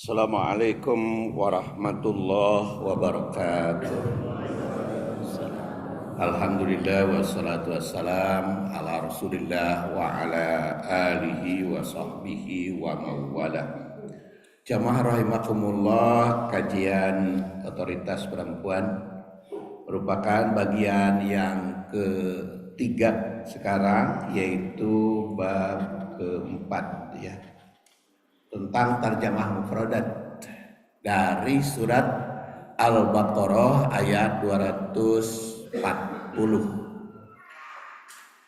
Assalamualaikum warahmatullahi wabarakatuh. Alhamdulillah wassalatu wassalam ala rasulillah wa ala alihi wa sahbihi wa mawala. Jamaah rahimakumullah, kajian otoritas perempuan merupakan bagian yang ketiga sekarang, yaitu bab keempat ya, tentang tarjamah mufradat dari surat Al-Baqarah ayat 240.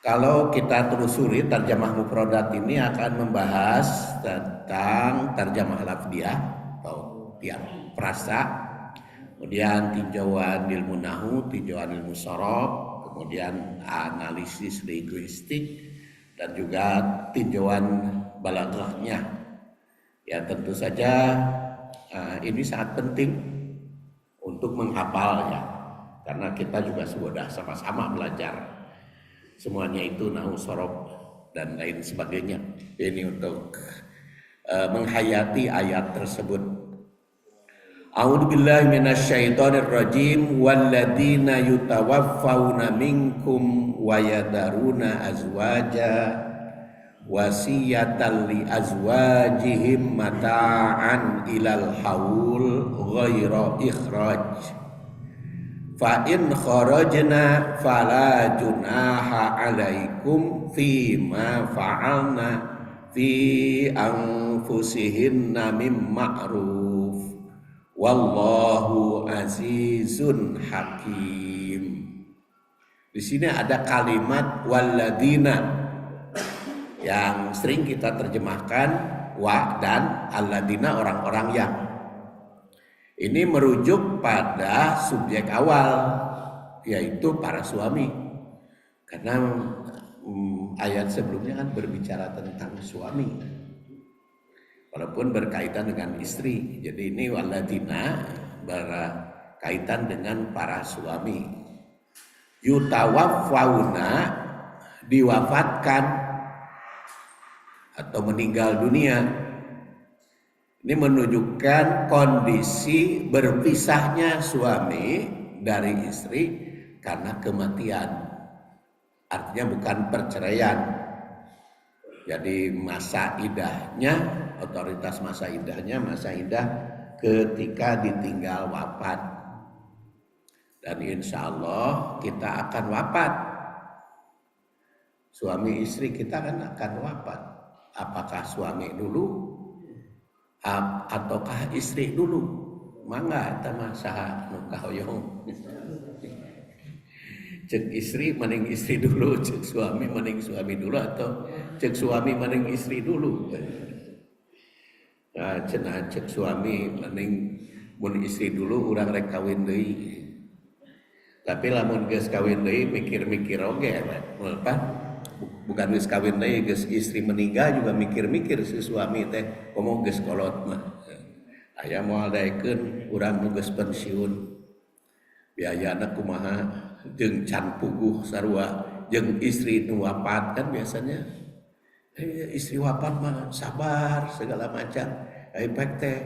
Kalau kita telusuri tarjamah mufradat ini akan membahas tentang tarjamah lafdiyah atau tiap frasa, kemudian tinjauan ilmu nahwu, tinjauan ilmu sorof, kemudian analisis linguistik, dan juga tinjauan balaghahnya. Ya, tentu saja ini sangat penting untuk menghafalnya, karena kita juga sudah sama-sama belajar semuanya itu nahwu, sorof dan lain sebagainya. Ini untuk menghayati ayat tersebut. A'udzubillahi minasyaitonirrajim. Walladzina yutawaffawna minkum wa yadaruna azwaja wasiyatan li azwajihim mata'an ilal haul ghaira ikhraj fa in kharajna fala junaha alaikum fima fa'alna fi anfusihinna mim ma'ruf wallahu azizun hakim. Di sini ada kalimat walladzina yang sering kita terjemahkan wa dan alladzina, orang-orang yang. Ini merujuk pada subjek awal, yaitu para suami. Karena ayat sebelumnya kan berbicara tentang suami, walaupun berkaitan dengan istri. Jadi ini walladzina berkaitan dengan para suami. Yutawaffauna, diwafatkan atau meninggal dunia. Ini menunjukkan kondisi berpisahnya suami dari istri karena kematian. Artinya bukan perceraian. Jadi masa idahnya, otoritas masa idahnya, masa idah ketika ditinggal wafat. Dan insya Allah kita akan wafat. Suami istri kita kan akan wafat. Apakah suami dulu ataukah istri dulu? Mangga eta mah saha nu kahoyong. Cek istri mending istri dulu, cek suami mending suami dulu, atau cek suami mending istri dulu. Nah, cenah cek suami mending mun istri dulu urang rek kawin deui. Tapi lamun geus kawin deui mikir-mikir oge apa? Bukan geus kawin deui, geus istri meninggal juga mikir-mikir si suami teh komo geus kolot mah. Aya moal daekeun urang nu geus pensiun. Biayana kumaha jeung can puguh sarua jeung istri nu wafat kan biasanya. Istri wafat mah sabar segala macam. Efek teh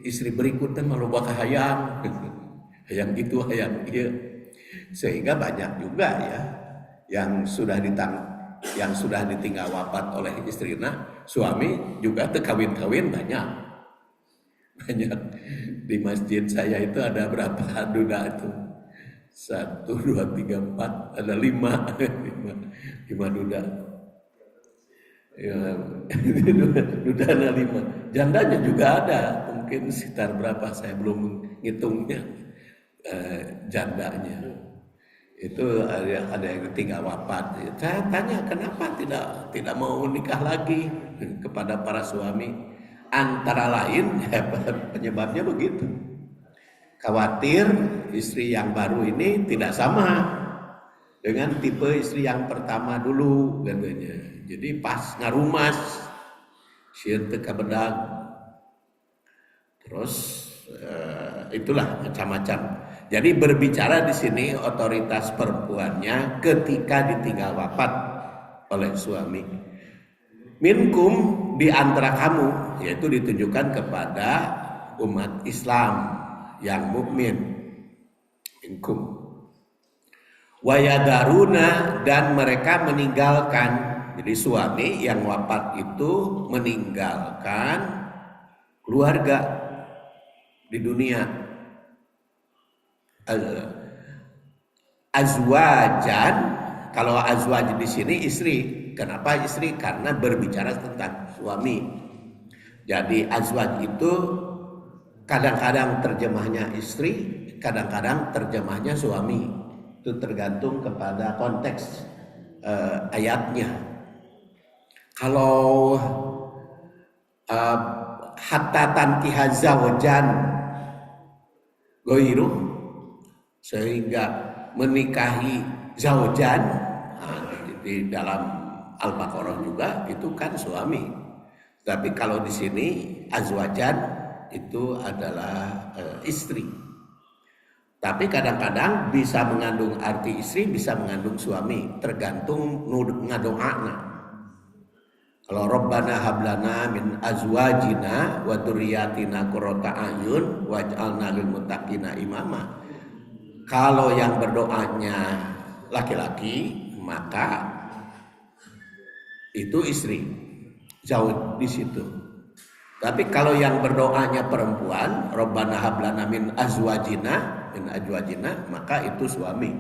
istri berikutnya mah loba kahayang. Hayang itu hayang ieu. Sehingga banyak juga ya yang sudah ditinggal wafat oleh istrina, suami juga kawin-kawin banyak. Di masjid saya itu ada berapa duda itu? 1, 2, 3, 4, ada 5 duda. Ya, duda ada 5. Jandanya juga ada, mungkin sekitar berapa saya belum ngitungnya jandanya. Itu ada yang tinggal wafat. Saya tanya kenapa tidak mau nikah lagi kepada para suami. Antara lain penyebabnya begitu. Khawatir istri yang baru ini tidak sama dengan tipe istri yang pertama dulu katanya. Jadi pas ngarumas sieun teu kabedag. Terus itulah macam-macam. Jadi berbicara di sini otoritas perempuannya ketika ditinggal wafat oleh suami. Minkum di antara kamu, yaitu ditujukan kepada umat Islam yang mukmin. Minkum. Wayadaruna, dan mereka meninggalkan. Jadi suami yang wafat itu meninggalkan keluarga di dunia. Azwajan, kalau azwaj di sini istri. Kenapa istri? Karena berbicara tentang suami. Jadi azwaj itu kadang-kadang terjemahnya istri, kadang-kadang terjemahnya suami. Itu tergantung kepada konteks ayatnya. Kalau hatta tankiha zawjan ghairuh, sehingga menikahi zawjan, di dalam Al-Baqarah juga itu kan suami. Tapi kalau di sini azwajan itu adalah istri. Tapi kadang-kadang bisa mengandung arti istri, bisa mengandung suami, tergantung ngandung anak. Kalau Rabbana hablana min azwajina wa dzurriyyatina qurrata a'yun waj'alna lil muttaqina imama. Kalau yang berdoanya laki-laki, maka itu istri, jauh di situ. Tapi kalau yang berdoanya perempuan, Rabbana hablana min azwajina, maka itu suami.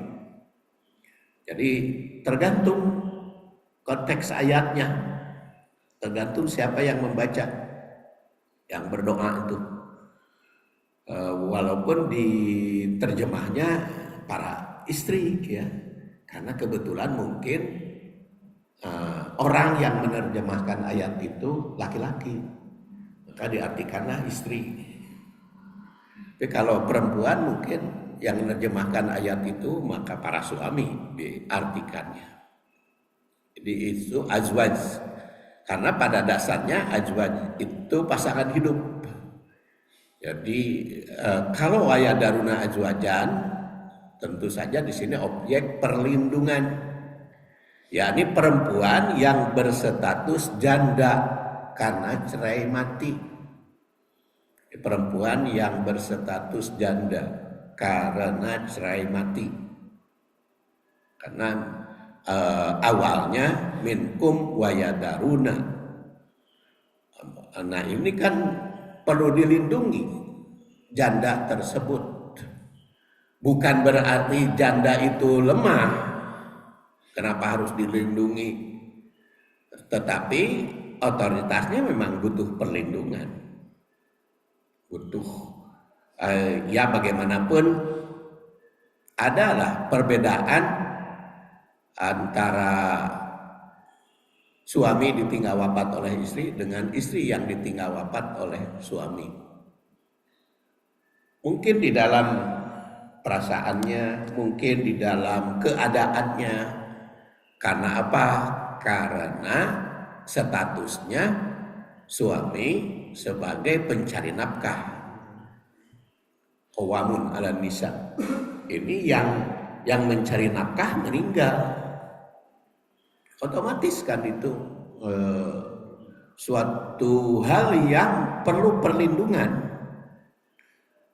Jadi tergantung konteks ayatnya, tergantung siapa yang membaca, yang berdoa itu. Walaupun di terjemahnya para istri, ya, karena kebetulan mungkin orang yang menerjemahkan ayat itu laki-laki, maka diartikanlah istri. Tapi kalau perempuan mungkin yang menerjemahkan ayat itu, maka para suami diartikannya. Jadi itu azwaj, karena pada dasarnya azwaj itu pasangan hidup. Jadi kalau wayadaruna azwajan, tentu saja di sini objek perlindungan. Yakni perempuan yang berstatus janda karena cerai mati. Perempuan yang berstatus janda karena cerai mati. Karena awalnya minkum wayadaruna. Nah ini kan perlu dilindungi janda tersebut. Bukan berarti janda itu lemah. Kenapa harus dilindungi? Tetapi otoritasnya memang butuh perlindungan. Butuh, ya bagaimanapun adalah perbedaan antara suami ditinggal wafat oleh istri dengan istri yang ditinggal wafat oleh suami. Mungkin di dalam perasaannya, mungkin di dalam keadaannya. Karena apa? Karena statusnya suami sebagai pencari nafkah. Qawamun 'alan nisa. Ini yang mencari nafkah meninggal. Otomatis kan itu suatu hal yang perlu perlindungan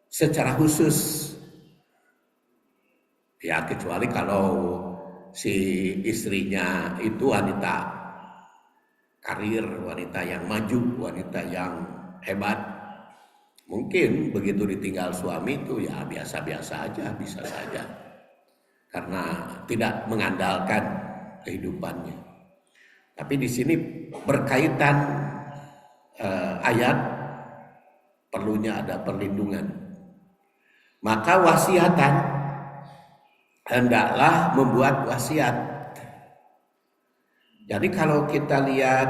secara khusus. Ya kecuali kalau si istrinya itu wanita karir, wanita yang maju, wanita yang hebat. Mungkin begitu ditinggal suami itu ya biasa-biasa aja, bisa saja. Karena tidak mengandalkan kehidupannya. Tapi di sini berkaitan ayat perlunya ada perlindungan. Maka wasiatan, hendaklah membuat wasiat. Jadi kalau kita lihat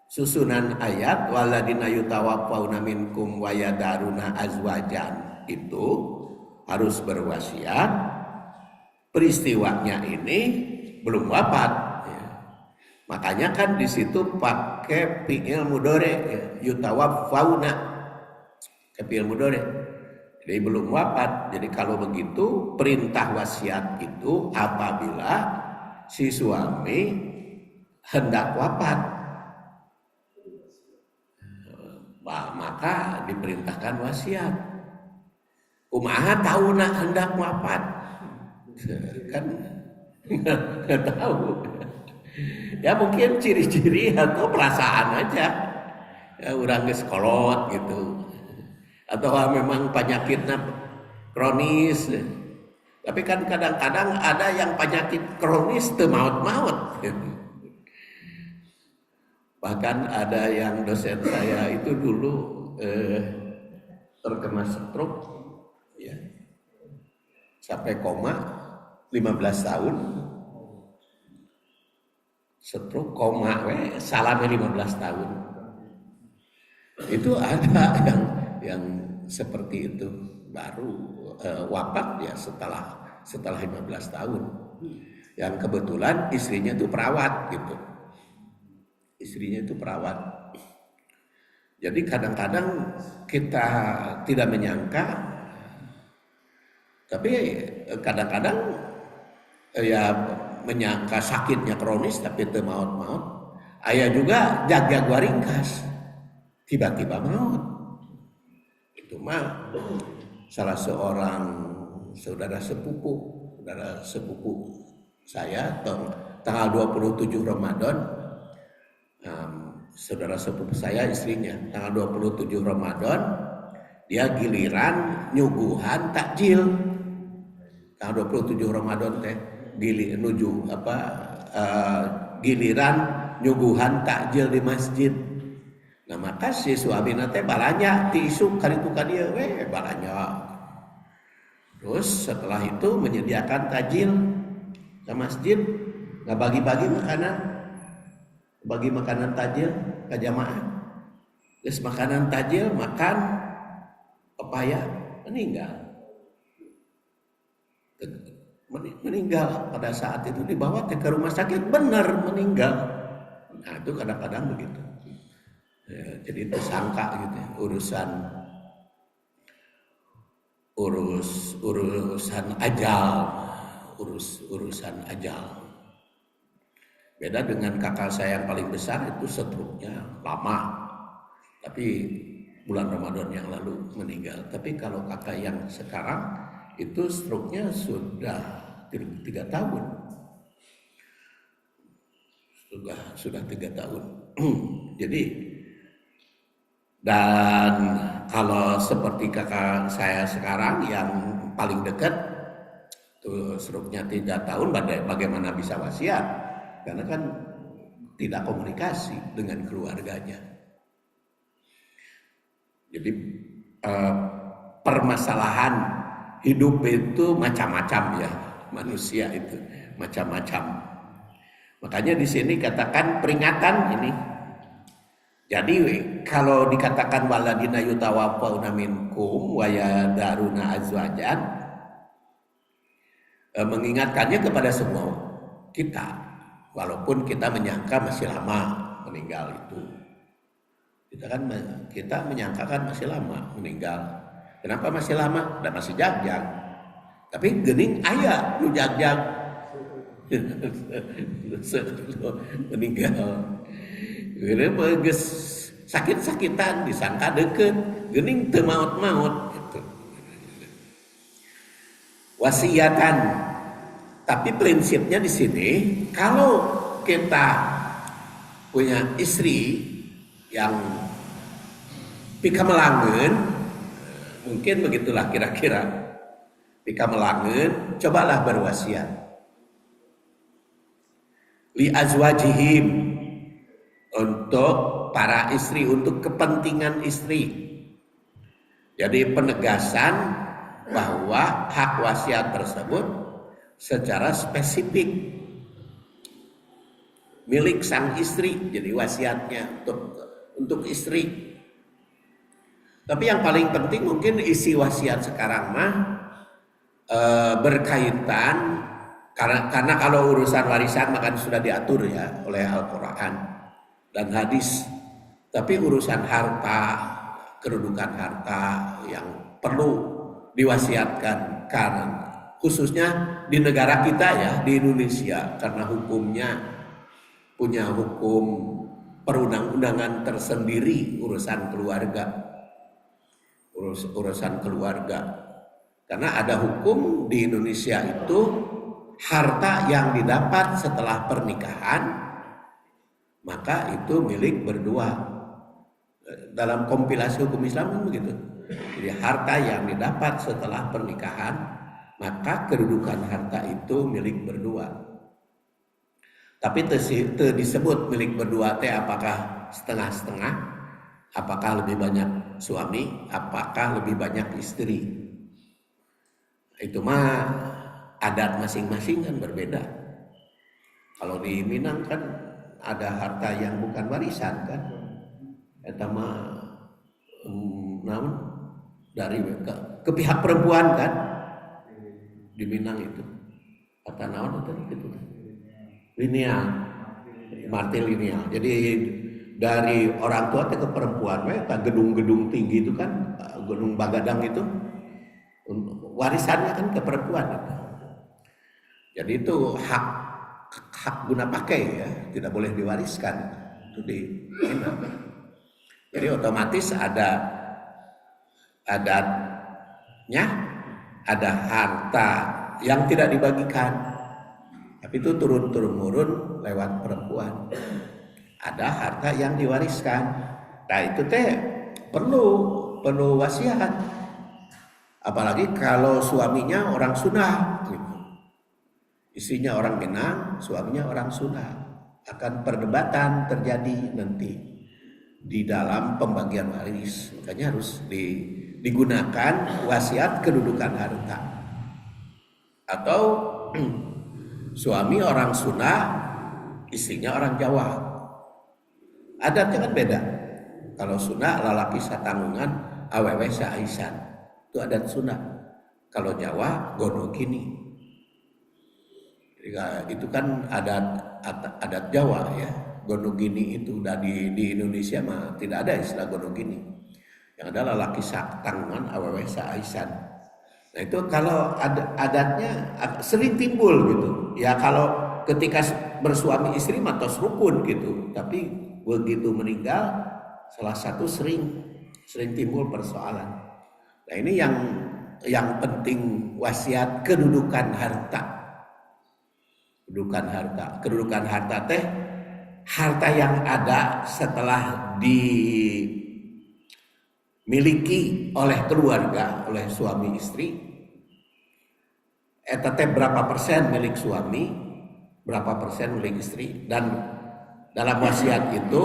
susunan ayat waladina yutawaffawna minkum wayadaruna azwajan, itu harus berwasiat. Peristiwanya ini belum wafat. Ya. Makanya kan di situ pakai fi'il mudhari, ya. Yutawaffawna, pakai fi'il mudhari. Jadi belum wafat. Jadi kalau begitu perintah wasiat itu apabila si suami hendak wafat. maka diperintahkan wasiat. Kumaha tahu nak hendak wafat? Kan nggak tahu. Ya mungkin ciri-ciri atau perasaan aja. Ya orang geus kolot gitu. Atau memang penyakitnya kronis. Tapi kan kadang-kadang ada yang penyakit kronis teu maut-maut. Bahkan ada yang dosen saya itu dulu terkena stroke ya. Sampai koma 15 tahun. Stroke koma salahnya 15 tahun. Itu ada yang seperti itu baru wafat ya setelah 15 tahun. Yang kebetulan istrinya itu perawat gitu. Istrinya itu perawat. Jadi kadang-kadang kita tidak menyangka, tapi kadang-kadang ya menyangka sakitnya kronis tapi teu maut-maut. Aya juga jaga ringkas tiba-tiba maut. Itu mah salah seorang saudara sepupu saya tanggal 27 Ramadan, saudara sepupu saya istrinya tanggal 27 Ramadan dia giliran nyuguhan takjil. Tanggal 27 Ramadan teh giliran nyuguhan takjil di masjid. Nah maka si suamina teh balanya ti isuk karitu ka dieu balanya. Terus setelah itu menyediakan takjil ke masjid, bagi makanan takjil ke jamaah. Terus makanan takjil makan pepaya meninggal pada saat itu dibawa ke rumah sakit benar meninggal. Nah itu kadang-kadang begitu. Ya, jadi tersangka gitu ya, urusan ajal. Beda dengan kakak saya yang paling besar itu stroke-nya lama, tapi bulan Ramadan yang lalu meninggal. Tapi kalau kakak yang sekarang itu stroke-nya sudah 3 tahun. Sudah 3 tahun. Jadi dan kalau seperti kakak saya sekarang yang paling dekat tuh stroke-nya 3 tahun, bagaimana bisa wasiat? Karena kan tidak komunikasi dengan keluarganya. Jadi permasalahan hidup itu macam-macam ya, manusia itu macam-macam. Makanya di sini katakan peringatan ini. Jadi kalau dikatakan waladina yutawaffawna minkum wa yadaruna azwajan, mengingatkannya kepada semua kita, walaupun kita menyangka masih lama meninggal itu. Kita menyangka kan masih lama meninggal. Kenapa masih lama? Dan masih jagjag. Tapi geuning aya nu jagjag meninggal. Geus sakit-sakitan disangka deket, geuning teu maut-maut gitu. Wasiatan. Tapi prinsipnya di sini kalau kita punya istri yang pika melangeun, mungkin begitulah kira-kira. Pika melangeun, cobalah berwasiat. Li azwajihim, untuk para istri, untuk kepentingan istri. Jadi penegasan bahwa hak wasiat tersebut secara spesifik milik sang istri, jadi wasiatnya untuk istri. Tapi yang paling penting mungkin isi wasiat sekarang mah berkaitan karena kalau urusan warisan maka sudah diatur ya oleh Al-Quran dan hadis. Tapi urusan harta, kedudukan harta yang perlu diwasiatkan karena khususnya di negara kita ya, di Indonesia, karena hukumnya punya hukum perundang-undangan tersendiri urusan keluarga. Urusan keluarga. Karena ada hukum di Indonesia itu harta yang didapat setelah pernikahan maka itu milik berdua. Dalam kompilasi hukum Islam kan begitu. Jadi harta yang didapat setelah pernikahan maka kedudukan harta itu milik berdua. Tapi disebut milik berdua teh apakah setengah-setengah, apakah lebih banyak suami, apakah lebih banyak istri. Itu mah adat masing-masing kan berbeda. Kalau di Minang kan ada harta yang bukan warisan kan. Eta mah namun dari ke pihak perempuan kan di Minang itu. Kata naon tadi gitu. Lineal, matrilineal. Jadi dari orang tua ke perempuan, gedung-gedung tinggi itu kan, gedung Bagadang itu warisannya kan ke perempuan. Jadi itu hak guna pakai ya, tidak boleh diwariskan. Itu di Minang. Jadi otomatis ada adatnya, ada harta yang tidak dibagikan. Tapi itu turun-turun lewat perempuan. Ada harta yang diwariskan. Nah itu teh perlu wasiat. Apalagi kalau suaminya orang Sunda, gitu. Istrinya orang Minang, suaminya orang Sunda. Akan perdebatan terjadi nanti di dalam pembagian waris. Makanya harus digunakan wasiat kedudukan harta. Atau suami orang Sunda, istrinya orang Jawa. Adatnya kan beda. Kalau Sunda lalaki satanggungan, awewe saaisan. Itu adat Sunda. Kalau Jawa gono gini. Itu kan adat Jawa ya. Gono gini itu udah di Indonesia mah tidak ada istilah gono gini. Yang ada lalaki satanggungan, awewe saaisan. Nah itu kalau adatnya sering timbul gitu. Ya kalau ketika bersuami istri mah tos rukun gitu. Tapi begitu meninggal salah satu sering timbul persoalan. Nah ini yang penting wasiat kedudukan harta. Kedudukan harta teh harta yang ada setelah dimiliki oleh keluarga, oleh suami istri. Eta teh berapa persen milik suami, berapa persen milik istri. Dan dalam wasiat itu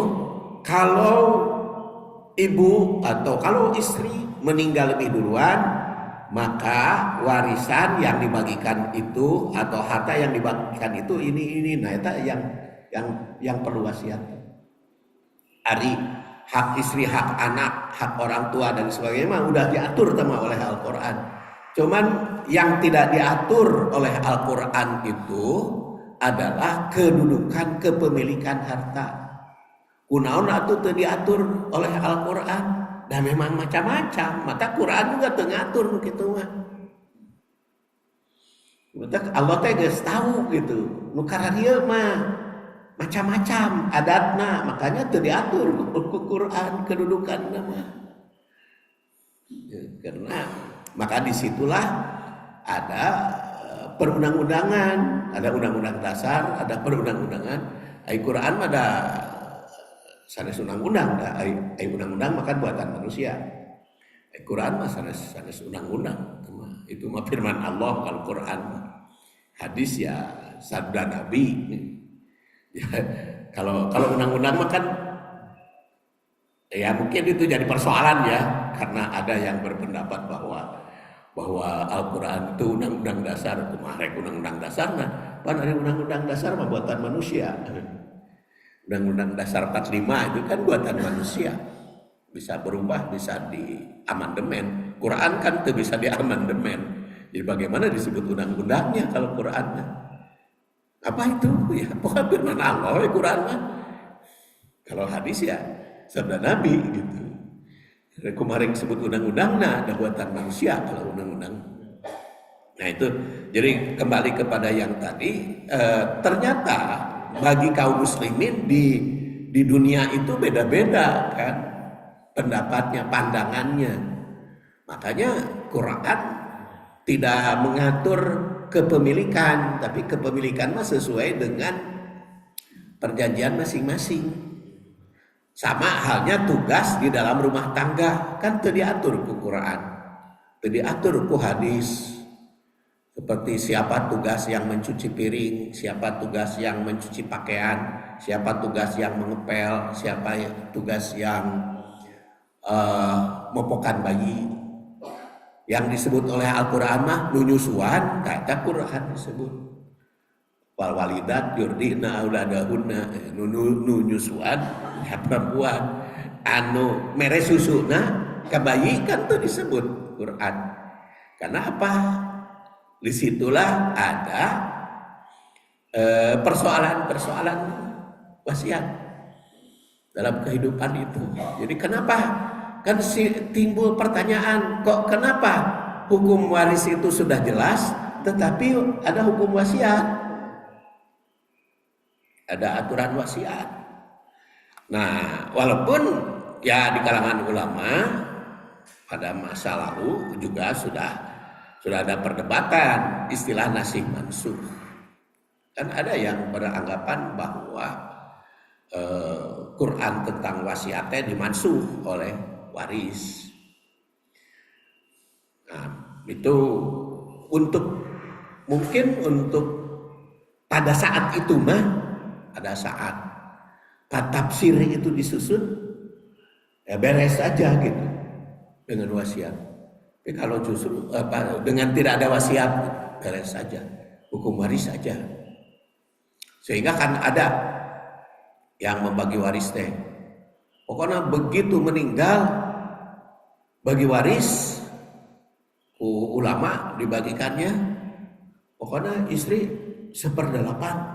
kalau ibu atau kalau istri meninggal lebih duluan, maka warisan yang dibagikan itu atau harta yang dibagikan itu ini. Nah itu yang perlu wasiat. Ari hak istri, hak anak, hak orang tua dan sebagainya mah udah diatur sama oleh Al-Qur'an. Cuman yang tidak diatur oleh Al-Qur'an itu adalah kedudukan kepemilikan harta. Kunaon atuh teu diatur oleh Al-Qur'an dan memang macam-macam. Mata Quran juga teu ngatur kitu mah. Mata Allah teh geus tahu gitu. Nu kararieu mah macam-macam adatna, makanya teu diatur ku Quran kedudukanna mah. Karena maka disitulah ada perundang-undangan, ada undang-undang dasar, ada perundang-undangan. Al-Quran ada sanes undang-undang, ai undang-undang maka buatan manusia. Al-Quran mah sanes undang-undang. Itu mah firman Allah Al-Quran. Hadis ya sabda Nabi. Ya, kalau undang-undang mah kan ya mungkin itu jadi persoalan ya, karena ada yang berpendapat bahwa Al-Quran itu undang-undang dasar, kemarin undang-undang dasar, nah, pan ada undang-undang dasar mah buatan manusia. Undang-undang dasar 45 itu kan buatan manusia, bisa berubah, bisa diamandemen. Quran kan tuh bisa diamandemen. Jadi bagaimana disebut undang-undangnya kalau Qurannya? Apa itu? Ya pokoknya firman Allah ya Quran mah. Kalau hadis ya sabda Nabi gitu. Kemarin sebut undang-undang, nah ada buatan manusia kalau undang-undang. Nah itu, jadi kembali kepada yang tadi, ternyata bagi kaum muslimin di di dunia itu beda-beda kan pendapatnya, pandangannya. Makanya Quran tidak mengatur kepemilikan, tapi kepemilikan mah sesuai dengan perjanjian masing-masing. Sama halnya tugas di dalam rumah tangga kan teu diatur ku Quran, teu diatur ku hadis. Seperti siapa tugas yang mencuci piring, siapa tugas yang mencuci pakaian, siapa tugas yang mengepel, siapa tugas yang mepokan bayi. Yang disebut oleh Al-Quran mah nunyusuan, kata Quran disebut. Wal walidat yurdina auladahunna, nunyusuan ya perempuan anu mere susuna ka bayi kan tuh disebut Quran. Karena apa? Disitulah ada persoalan-persoalan wasiat dalam kehidupan itu. Jadi kenapa? Kan timbul pertanyaan, kok kenapa hukum waris itu sudah jelas, tetapi ada hukum wasiat, ada aturan wasiat. Nah, walaupun ya di kalangan ulama pada masa lalu juga sudah ada perdebatan istilah nasih mansuh. Kan ada yang beranggapan bahwa Quran tentang wasiatnya dimansuh oleh waris. Nah, itu mungkin untuk pada saat itu mah, pada saat tafsir itu disusun, ya beres aja gitu dengan wasiat. Tapi kalau justru dengan tidak ada wasiat, beres saja, hukum waris saja. Sehingga kan ada yang membagi waris teh. Pokoknya begitu meninggal, bagi waris ulama dibagikannya, pokoknya istri 1/8.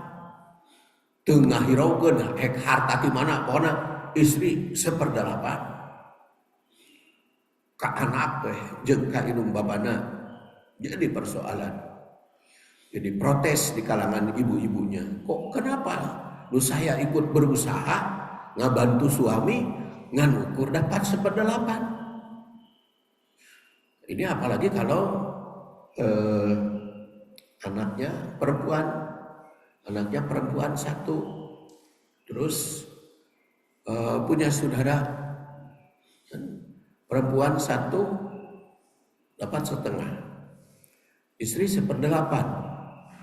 Tengah hiraukeun hek harta di mana, pokoknya istri 1/8. Ka anak teh jeung ka indung babana jadi persoalan. Jadi protes di kalangan ibu-ibunya. Kok kenapa? Lu saya ikut berusaha ngabantu suami ngan ukur dapat 1/8. Ini apalagi kalau anaknya perempuan 1, terus punya saudara perempuan 1 dapat 1/2, istri 1/8,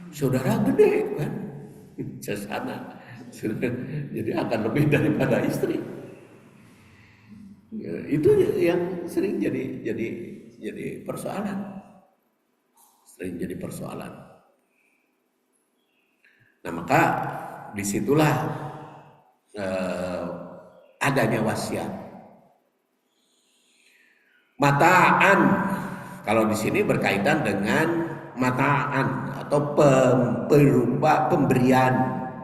saudara gede kan, sesana, jadi akan lebih daripada istri. Ya, itu yang sering jadi persoalan, Nah maka disitulah adanya wasiat. Mataan, kalau di sini berkaitan dengan mataan atau berupa pemberian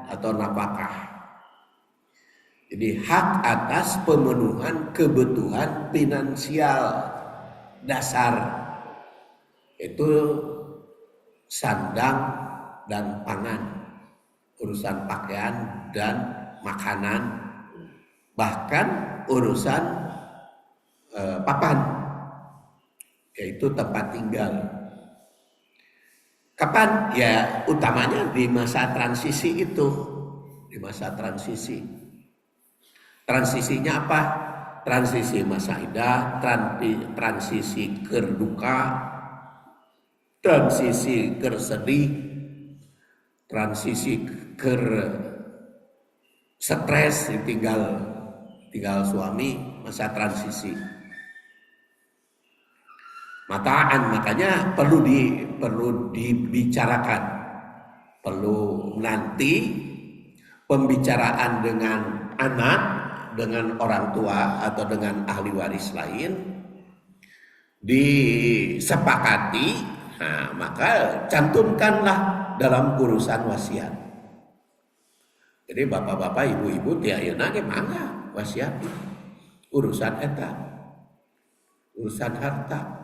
atau nafkah. Jadi hak atas pemenuhan kebutuhan finansial dasar, itu sandang dan pangan, urusan pakaian dan makanan, bahkan urusan papan, yaitu tempat tinggal. Kapan? Ya utamanya di masa transisi itu. Di masa transisi. Transisinya apa? Transisi masa idah, transisi keur duka, transisi keur sedih, transisi keur stres tinggal suami, masa transisi. Mataan, makanya perlu dibicarakan, perlu nanti pembicaraan dengan anak, dengan orang tua atau dengan ahli waris lain disepakati. Nah, maka cantumkanlah dalam urusan wasiat. Jadi bapak-bapak, ibu-ibu tiayeuna ge mangga wasiat urusan eta, urusan harta,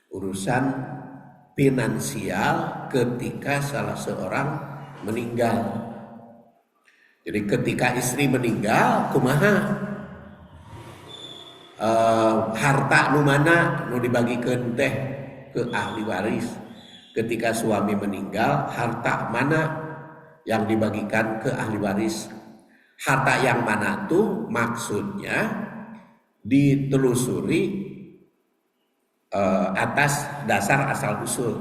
urusan finansial ketika salah seorang meninggal. Jadi ketika istri meninggal, kumaha harta nu mana nu dibagikeun teh ke ahli waris. Ketika suami meninggal, harta mana yang dibagikan ke ahli waris? Harta yang mana tuh maksudnya ditelusuri atas dasar asal usul.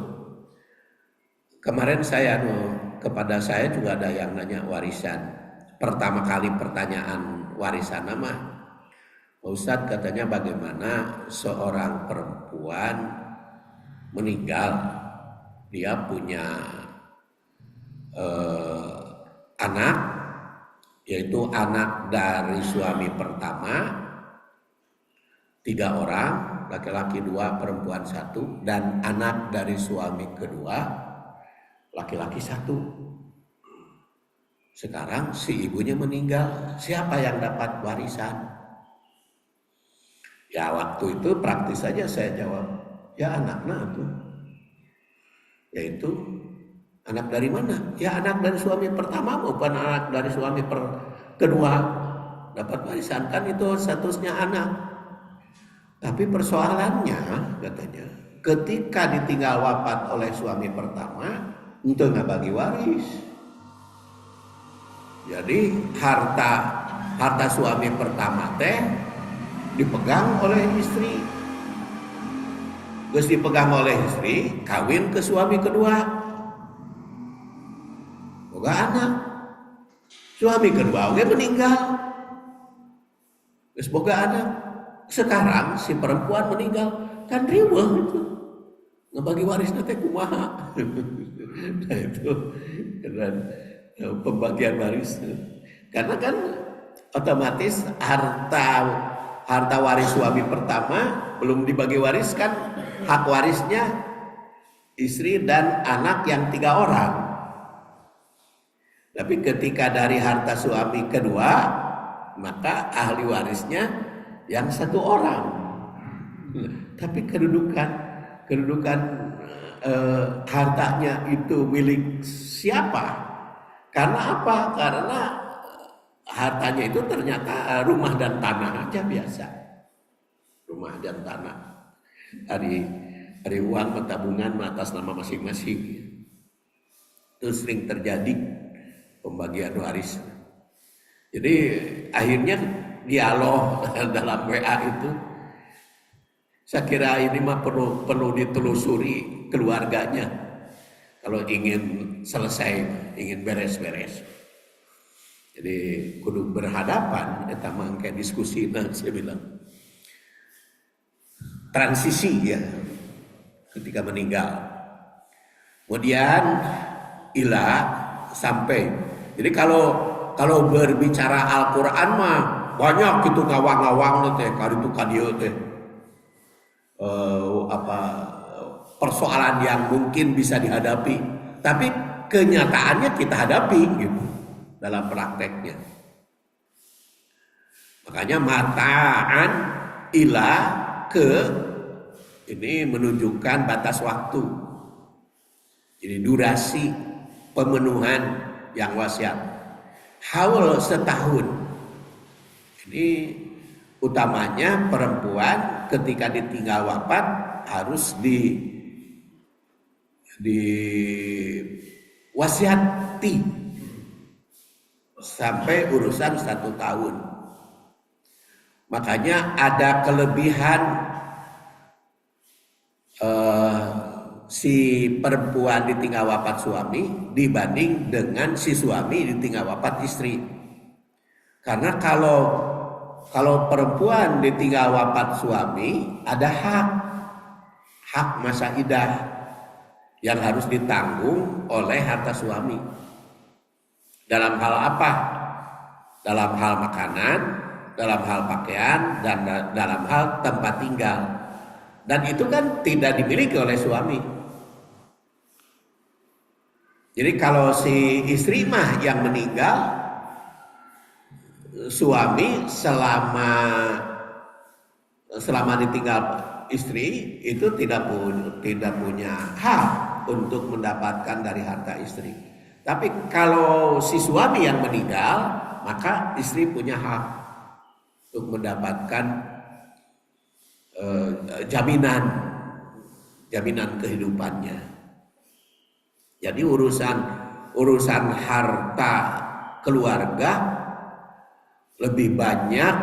Kemarin kepada saya juga ada yang nanya warisan. Pertama kali pertanyaan warisan nama, Ustadz katanya bagaimana seorang perempuan meninggal, dia punya anak, yaitu anak dari suami pertama 3 orang, laki-laki 2, perempuan 1, dan anak dari suami kedua, laki-laki 1. Sekarang si ibunya meninggal, siapa yang dapat warisan? Ya waktu itu praktis saja saya jawab, ya anaknya tuh. Yaitu anak dari mana? Ya anak dari suami pertama maupun anak dari suami kedua dapat warisan, kan itu statusnya anak. Tapi persoalannya katanya, ketika ditinggal wafat oleh suami pertama, itu nggak bagi waris. Jadi harta suami pertama teh dipegang oleh istri. Terus dipegang oleh istri, kawin ke suami kedua. Boga anak. Suami kedua oke meninggal. Terus boga anak. Sekarang si perempuan meninggal, kan riweuh itu. Ngebagi waris teh kumaha. Nah itu dan pembagian waris. Karena kan otomatis harta waris suami pertama belum dibagi waris, kan hak warisnya istri dan anak yang 3 orang. Tapi ketika dari harta suami kedua, maka ahli warisnya yang 1 orang. Tapi kedudukan hartanya itu milik siapa? Karena apa? Karena hartanya itu ternyata rumah dan tanah aja biasa. Rumah dan tanah. Hari uang tabungan atas nama masing-masing. Itu sering terjadi pembagian waris. Jadi akhirnya dialog dalam WA itu, saya kira ini mah perlu ditelusuri keluarganya kalau ingin selesai, ingin beres-beres. Jadi kudu berhadapan, eta mah kayak diskusi, nah saya bilang transisi ya ketika meninggal. Kemudian ila sampai. Jadi kalau berbicara Al-Qur'an mah banyak gitu ngawang-ngawang teh, kaditu kadieu teh. Persoalan yang mungkin bisa dihadapi, tapi kenyataannya kita hadapi gitu dalam prakteknya. Makanya mataan ila ke ini menunjukkan batas waktu. Jadi durasi pemenuhan yang wasiat. Haul setahun. Ini utamanya perempuan ketika ditinggal wafat harus diwasiati sampai urusan 1 tahun. Makanya ada kelebihan si perempuan ditinggal wafat suami dibanding dengan si suami ditinggal wafat istri. Karena kalau perempuan ditinggal wafat suami, ada hak masa idah yang harus ditanggung oleh harta suami. Dalam hal apa? Dalam hal makanan, dalam hal pakaian, dan dalam hal tempat tinggal. Dan itu kan tidak dimiliki oleh suami. Jadi kalau si istri mah yang meninggal, suami selama ditinggal istri itu tidak punya hak untuk mendapatkan dari harta istri. Tapi kalau si suami yang meninggal, maka istri punya hak untuk mendapatkan jaminan kehidupannya. Jadi urusan harta keluarga lebih banyak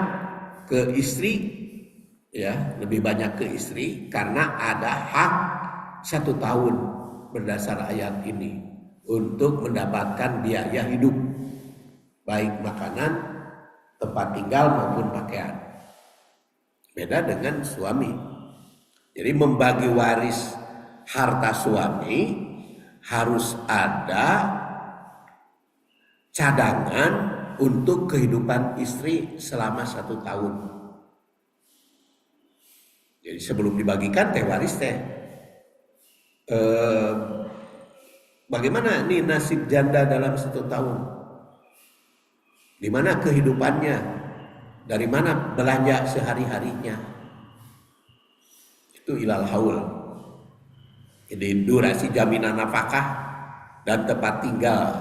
ke istri, ya, lebih banyak ke istri karena ada hak 1 tahun berdasar ayat ini untuk mendapatkan biaya hidup, baik makanan, tempat tinggal maupun pakaian. Beda dengan suami. Jadi membagi waris harta suami harus ada cadangan untuk kehidupan istri selama 1 tahun. Jadi sebelum dibagikan teh waris teh, bagaimana nih nasib janda dalam 1 tahun? Di mana kehidupannya? Dari mana belanja sehari-harinya? Itu ilal haul. Jadi durasi jaminan nafkah dan tempat tinggal.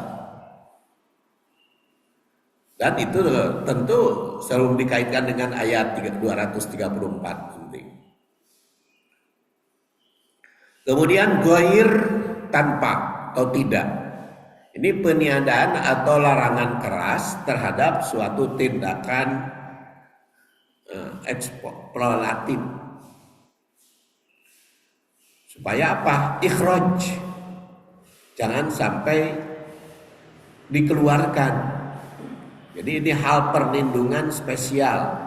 Dan itu tentu selalu dikaitkan dengan ayat 234 penting. Kemudian ghair tanpa atau tidak. Ini peniadaan atau larangan keras terhadap suatu tindakan eksploitatif. Supaya apa? Ikhraj. Jangan sampai dikeluarkan. Jadi ini hal perlindungan spesial.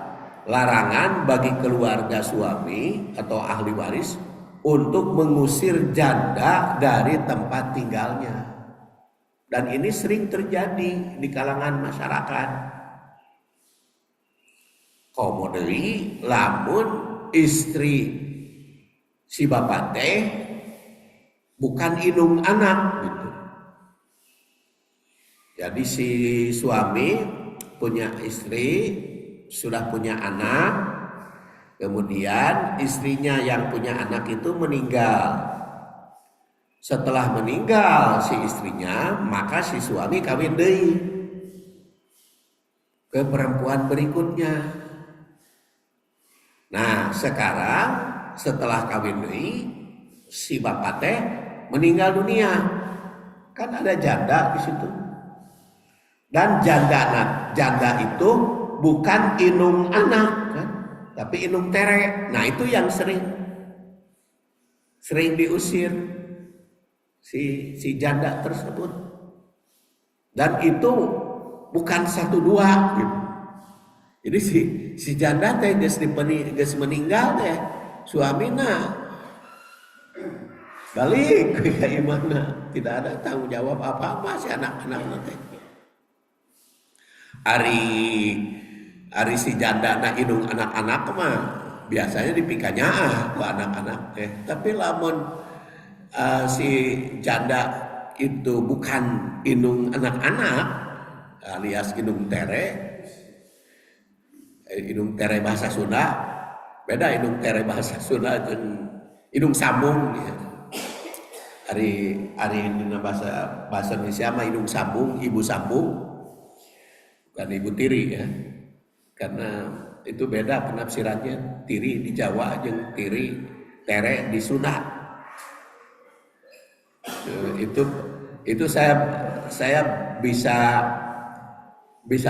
Larangan bagi keluarga suami atau ahli waris untuk mengusir janda dari tempat tinggalnya. Dan ini sering terjadi di kalangan masyarakat. Komoderi lamun istri si bapak teh bukan indung anak gitu. Jadi si suami punya istri, sudah punya anak, kemudian istrinya yang punya anak itu meninggal. Setelah meninggal si istrinya, maka si suami kawin deui ke perempuan berikutnya. Nah, sekarang setelah kawin deui, si bapak teh meninggal dunia. Kan ada janda di situ. Dan janda itu bukan indung anak kan, tapi indung tere. Nah, itu yang sering diusir si janda tersebut. Dan itu bukan 1 2 gitu. Jadi si janda teh geus meninggal teh, suamina balik ke imana, tidak ada tanggung jawab apa-apa si anak-anak teh. Ari si janda na indung anak-anak mah biasanya dipikanya ke anak-anak teh. Tapi lamun si janda itu bukan indung anak-anak alias indung tere bahasa Sunda, beda indung tere bahasa Sunda jeung indung sambung ya. Ari dina bahasa Indonesia mah indung sambung, ibu sambung, bukan ibu tiri ya. Karena itu beda penafsirannya, tiri di Jawa jeung tere di Sunda. Itu saya bisa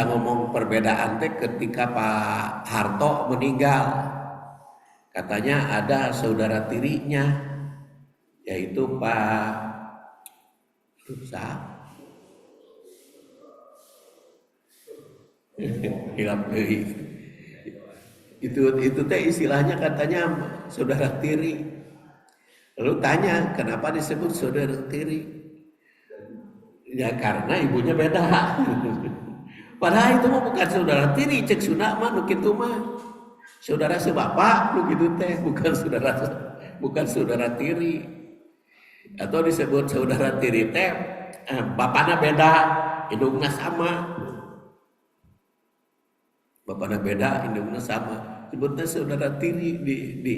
ngomong perbedaan teh ketika Pak Harto meninggal. Katanya ada saudara tirinya, yaitu Pak Rusa. Itu teh istilahnya katanya saudara tiri. Lalu tanya kenapa disebut saudara tiri? Ya karena ibunya beda. Padahal itu mah bukan saudara tiri, cek Sunda mah nu kitu mah saudara sebapak nu kitu teh, bukan saudara tiri. Atau disebut saudara tiri teh bapana beda, indungna sama. Bapana beda, indungna sama. Sebutnya saudara tiri di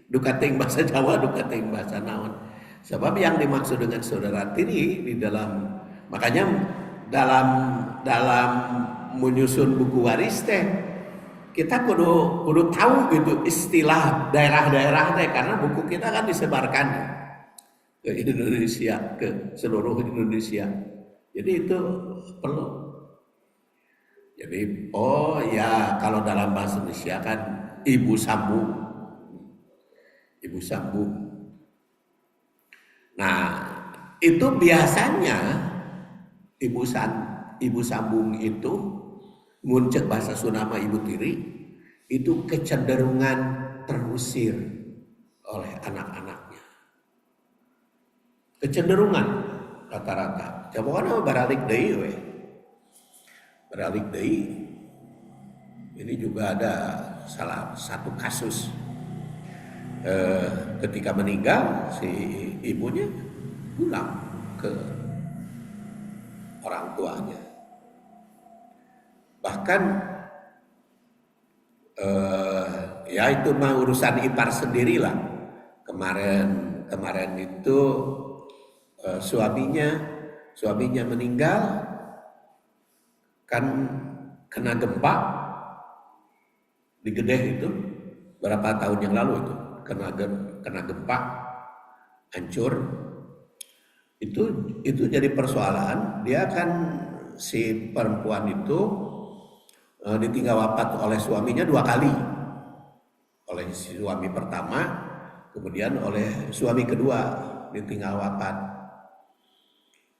dukating bahasa Jawa, dukating bahasa naon. Sebab yang dimaksud dengan saudara tiri di dalam Makanya dalam dalam menyusun buku waris teh kita kudu tahu gitu istilah daerah-daerah teh, karena buku kita kan disebarkan ke Indonesia, ke seluruh Indonesia. Jadi itu perlu. Jadi oh ya, kalau dalam bahasa Indonesia kan ibu sambung. Ibu sambung. Nah, itu biasanya ibu sambung itu muncul bahasa Sunda ibu tiri itu kecenderungan terusir oleh anak-anaknya. Kecenderungan rata-rata. Coba kan baralik deui we. Baralik deui. Ini juga ada salah satu kasus ketika meninggal si ibunya pulang ke orang tuanya. Bahkan ya itu mah urusan ipar sendirilah. Kemarin itu suaminya meninggal kan kena gempa di Gedeh itu berapa tahun yang lalu itu kena gempa hancur. Itu jadi persoalan. Dia kan si perempuan itu ditinggal wafat oleh suaminya 2 kali. Oleh suami pertama, kemudian oleh suami kedua ditinggal wafat.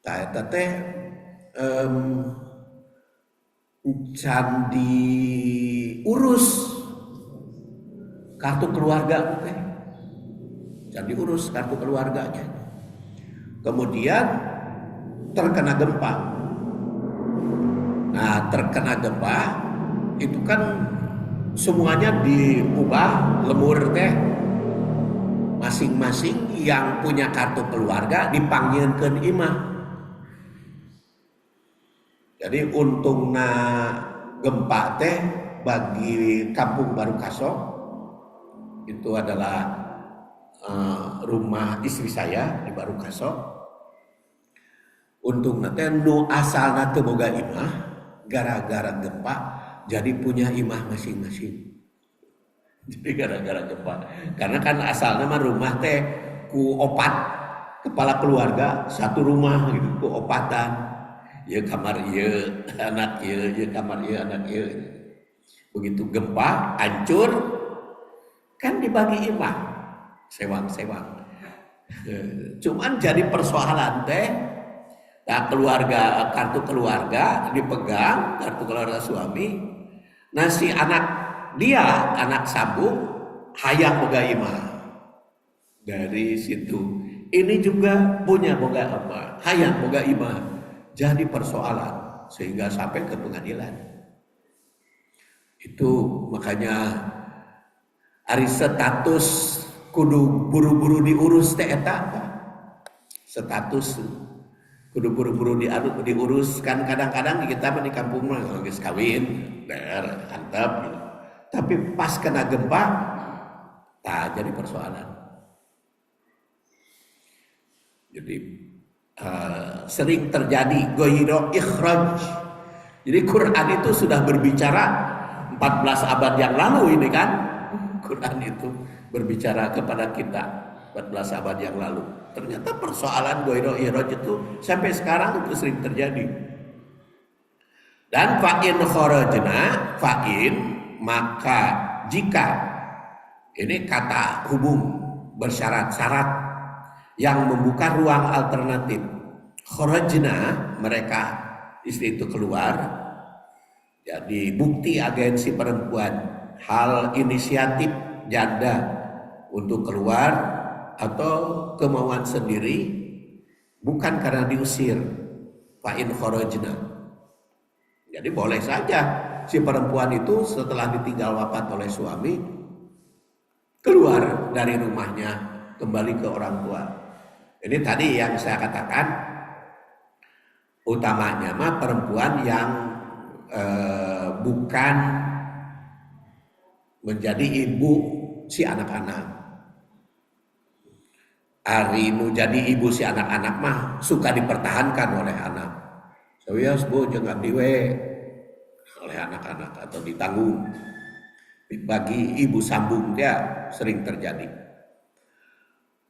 Eta teh can diurus kartu keluarga teh. Can diurus kartu keluarganya. Kemudian terkena gempa. Nah, terkena gempa itu kan semuanya diubah lemur teh. Masing-masing yang punya kartu keluarga dipanggilkeun imah. Jadi untungna gempa teh bagi Kampung Baru Kaso itu adalah rumah istri saya di Baru Kaso. Untung nanti nu asalna teu boga imah gara-gara gempa jadi punya imah masing-masing. Jadi gara-gara gempa. Karena kan asalnya mah rumah teh ku opat kepala keluarga satu rumah gitu ku opatan. Ya kamar ieu anak ieu, ya kamar ieu anak ieu. Begitu gempa hancur kan dibagi imah sewang-sewang. Cuman jadi persoalan teh. Nah, kartu keluarga dipegang, kartu keluarga suami. Nah, si anak sambung hayang boga imah. Dari situ ini juga punya boga apa? Hayang boga imah. Jadi persoalan sehingga sampai ke pengadilan. Itu makanya ari status kudu buru-buru diurus teh eta. Status kudu buru-buru diurus kan kadang-kadang kita di kampung mah geus kawin antep gitu. Tapi pas kena gempa jadi persoalan. Jadi sering terjadi ghairo ikhraj. Jadi Quran itu sudah berbicara 14 abad yang lalu ini kan. Quran itu berbicara kepada kita 14 abad yang lalu. Ternyata persoalan ghairo ikhraj itu sampai sekarang itu sering terjadi. Dan fa'in kharajna, maka jika ini kata hubung bersyarat-syarat yang membuka ruang alternatif. Kharajna, mereka istri itu keluar. Jadi bukti agensi perempuan, hal inisiatif janda untuk keluar atau kemauan sendiri, bukan karena diusir. Fa'in kharajna. Jadi boleh saja si perempuan itu setelah ditinggal wafat oleh suami keluar dari rumahnya kembali ke orang tua. Ini tadi yang saya katakan utamanya mah perempuan yang bukan menjadi ibu si anak-anak. Ari nu jadi ibu si anak-anak mah suka dipertahankan oleh anak. Sawias bu jeung abdi we oleh anak-anak atau ditanggung. Bagi ibu sambung dia sering terjadi.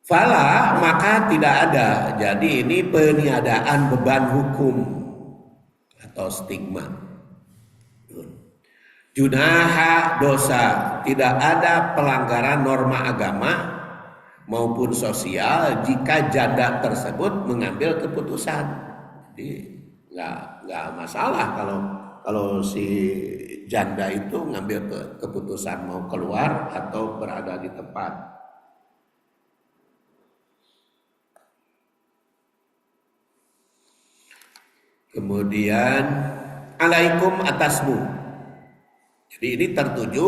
Fala maka tidak ada. Jadi ini peniadaan beban hukum atau stigma. Junaha dosa, tidak ada pelanggaran norma agama maupun sosial jika janda tersebut mengambil keputusan. Jadi nggak masalah kalau si janda itu ngambil keputusan mau keluar atau berada di tempat. Kemudian alaikum atasmu. Jadi ini tertuju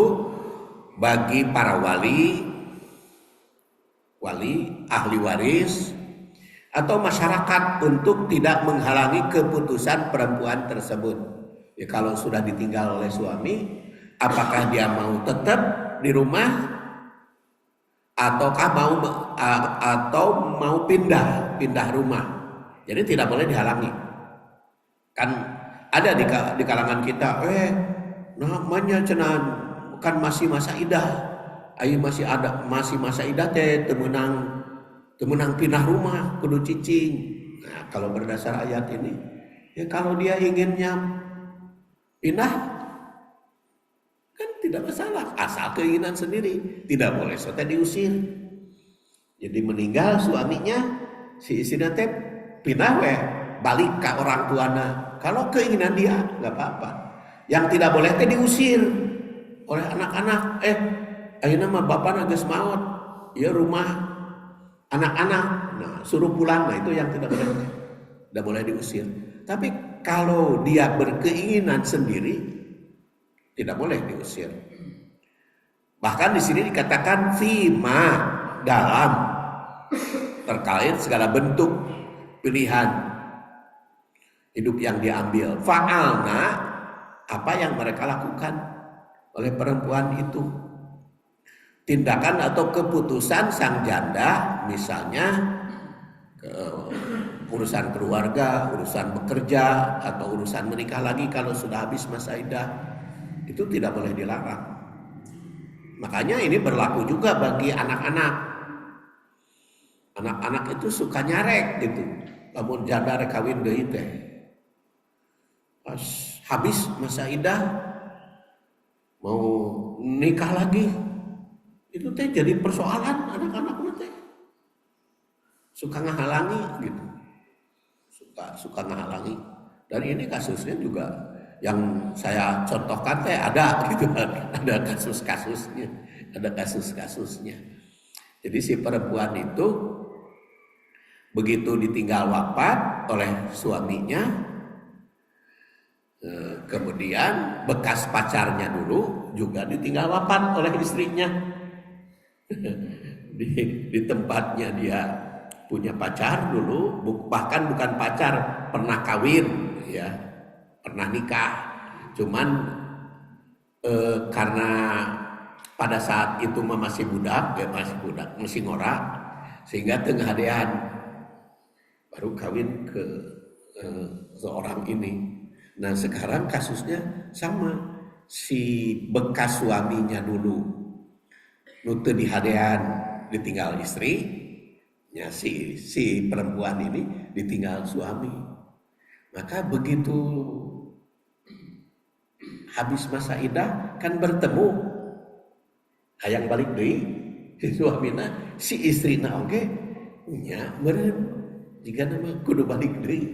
bagi para wali, ahli waris atau masyarakat untuk tidak menghalangi keputusan perempuan tersebut. Ya, kalau sudah ditinggal oleh suami, apakah dia mau tetap di rumah ataukah mau pindah rumah. Jadi tidak boleh dihalangi. Kan ada di kalangan kita, namanya cenah kan masih masa idah. Ayo masih masa idah teh temenang pindah rumah kudu cicing. Nah, kalau berdasar ayat ini, ya kalau dia inginnya pindah kan tidak masalah, asal keinginan sendiri, tidak boleh sote diusir. Jadi meninggal suaminya, si istrinya teh pindah balik ke orang tuana. Kalau keinginan dia nggak apa-apa. Yang tidak boleh teh diusir oleh anak-anak. Ayeuna mah bapana geus maot, ya rumah anak-anak. Nah, suruh pulang, nah itu yang tidak boleh diusir. Tapi kalau dia berkeinginan sendiri, tidak boleh diusir. Bahkan di sini dikatakan fima, dalam, terkait segala bentuk pilihan hidup yang diambil. Fa'alna, apa yang mereka lakukan oleh perempuan itu. Tindakan atau keputusan sang janda, misalnya urusan keluarga, urusan bekerja, atau urusan menikah lagi kalau sudah habis masa idah, itu tidak boleh dilarang. Makanya ini berlaku juga bagi anak-anak. Anak-anak itu suka nyarek gitu. Lamun janda rek kawin deui teh. Pas habis masa idah mau nikah lagi, itu teh jadi persoalan anak-anak teh. Suka ngahalangi gitu. Suka ngahalangi. Dan ini kasusnya juga yang saya contohkan teh ada gitu kan. Ada kasus-kasusnya. Jadi si perempuan itu begitu ditinggal wafat oleh suaminya, kemudian bekas pacarnya dulu juga ditinggal wafat oleh istrinya. Di tempatnya dia punya pacar dulu, bahkan bukan pacar, pernah kawin, ya, pernah nikah. Cuman karena pada saat itu masih budak, masih ngorak, sehingga tengah hadean baru kawin ke seorang ini. Nah sekarang kasusnya sama, si bekas suaminya dulu nutu di hadean ditinggal istri, ya si perempuan ini ditinggal suami. Maka begitu habis masa idah kan bertemu, hayang balik deui si suamina, si istrina oge nya meureun jika nama kudu balik deui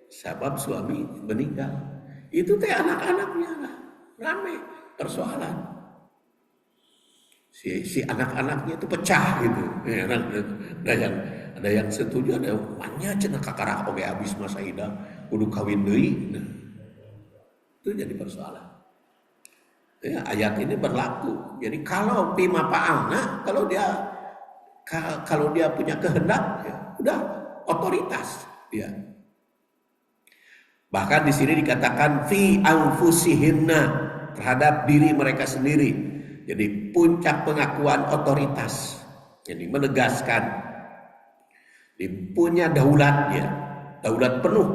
sabab suami meninggal. Itu teh anak-anaknya lah rame persoalan. Si anak-anaknya itu pecah gitu. Ada yang setuju, ada yang manya cenah kakara oge habis masa idah kudu kawin deui. Nah, itu jadi persoalan. Ya, ayat ini berlaku. Jadi kalau pima fa'alna, kalau dia punya kehendak, ya udah otoritas dia. Bahkan di sini dikatakan fi anfusihinna, terhadap diri mereka sendiri. Jadi puncak pengakuan otoritas. Jadi menegaskan punya daulat ya, daulat penuh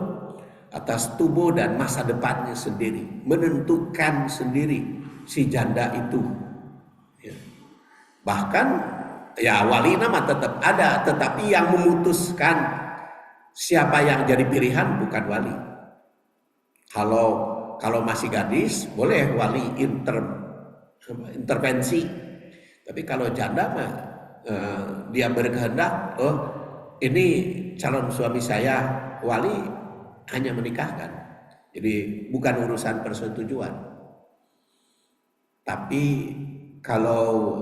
atas tubuh dan masa depannya sendiri, menentukan sendiri si janda itu. Ya. Bahkan ya wali nama tetap ada, tetapi yang memutuskan siapa yang jadi pilihan bukan wali. Kalau masih gadis boleh wali intervensi, tapi kalau janda mah dia berkehendak, oh ini calon suami saya, wali hanya menikahkan. Jadi bukan urusan persetujuan. Tapi kalau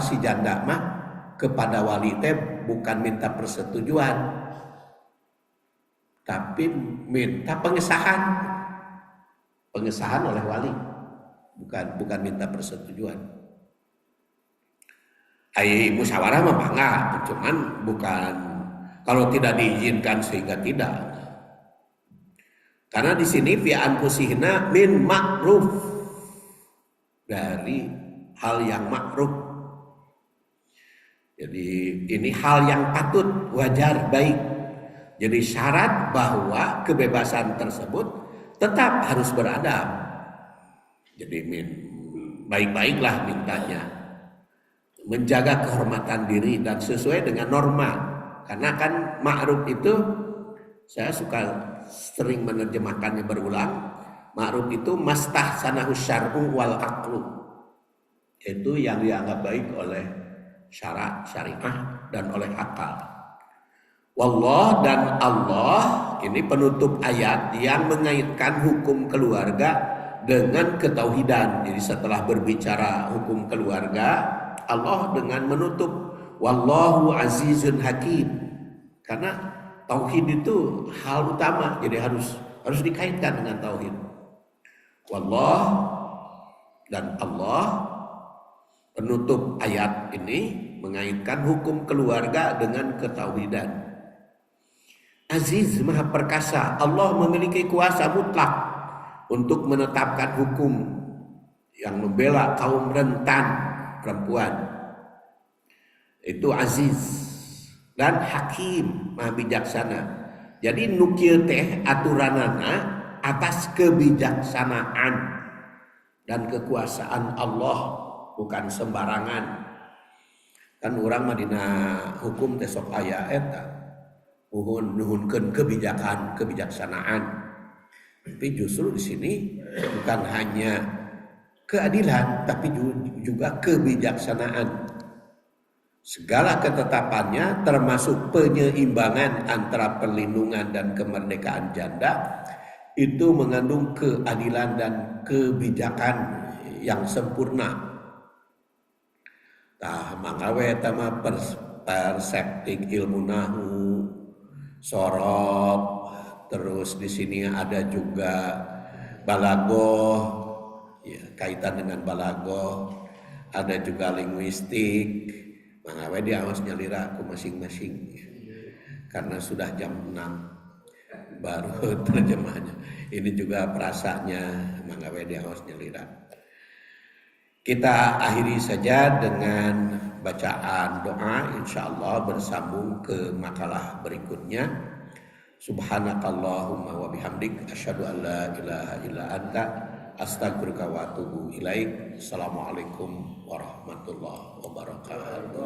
si janda mah kepada wali teh bukan minta persetujuan, tapi minta pengesahan oleh wali, bukan minta persetujuan. Musyawarah mah enggak, cuman bukan kalau tidak diizinkan sehingga tidak. Karena di sini fi anfusihna min ma'ruf, dari hal yang ma'ruf. Jadi ini hal yang patut, wajar, baik. Jadi syarat bahwa kebebasan tersebut tetap harus beradab. Jadi baik-baiklah mintanya, menjaga kehormatan diri dan sesuai dengan norma. Karena kan ma'ruf itu, saya suka sering menerjemahkannya berulang. Ma'ruf itu mastahsanahu syar'u wal aqlu, itu yang dianggap baik oleh syariah dan oleh akal. Wallah dan Allah ini penutup ayat yang mengaitkan hukum keluarga dengan ketauhidan. Jadi setelah berbicara hukum keluarga, Allah dengan menutup wallahu azizun hakim. Karena tauhid itu hal utama, jadi harus dikaitkan dengan tauhid. Wallah dan Allah, penutup ayat ini mengaitkan hukum keluarga dengan ketauhidan. Aziz, maha perkasa, Allah memiliki kuasa mutlak untuk menetapkan hukum yang membela kaum rentan perempuan. Itu aziz. Dan hakim, maha bijaksana. Jadi nukil teh aturanana atas kebijaksanaan dan kekuasaan Allah, bukan sembarangan. Kan orang Madinah hukum teh sok aya eta nuhunkeun kebijaksanaan. Tapi justru di sini bukan hanya keadilan, tapi juga kebijaksanaan. Segala ketetapannya termasuk penyeimbangan antara perlindungan dan kemerdekaan janda itu mengandung keadilan dan kebijakan yang sempurna. Tah mangawe tama perseptik ilmu nahu sorop, terus di sini ada juga balagoh, ya, kaitan dengan balagoh, ada juga linguistik. Mangawe dia harus nyalira aku masing-masing, karena sudah jam 6 baru terjemahnya. Ini juga perasanya mangawe dia harus nyalira. Kita akhiri saja dengan bacaan doa, insyaallah bersambung ke makalah berikutnya. Subhanakallahumma wa bihamdik asyhadu an la ilaha illa anta astaghfiruka wa atubu ilaik. Assalamualaikum warahmatullahi wabarakatuh.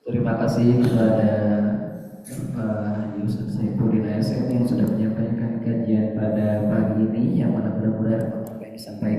Terima kasih kepada Pak Yusuf Saifuddin ASN yang sudah menyampaikan kajian pada pagi ini, yang mana mudah-mudahan apa yang disampaikan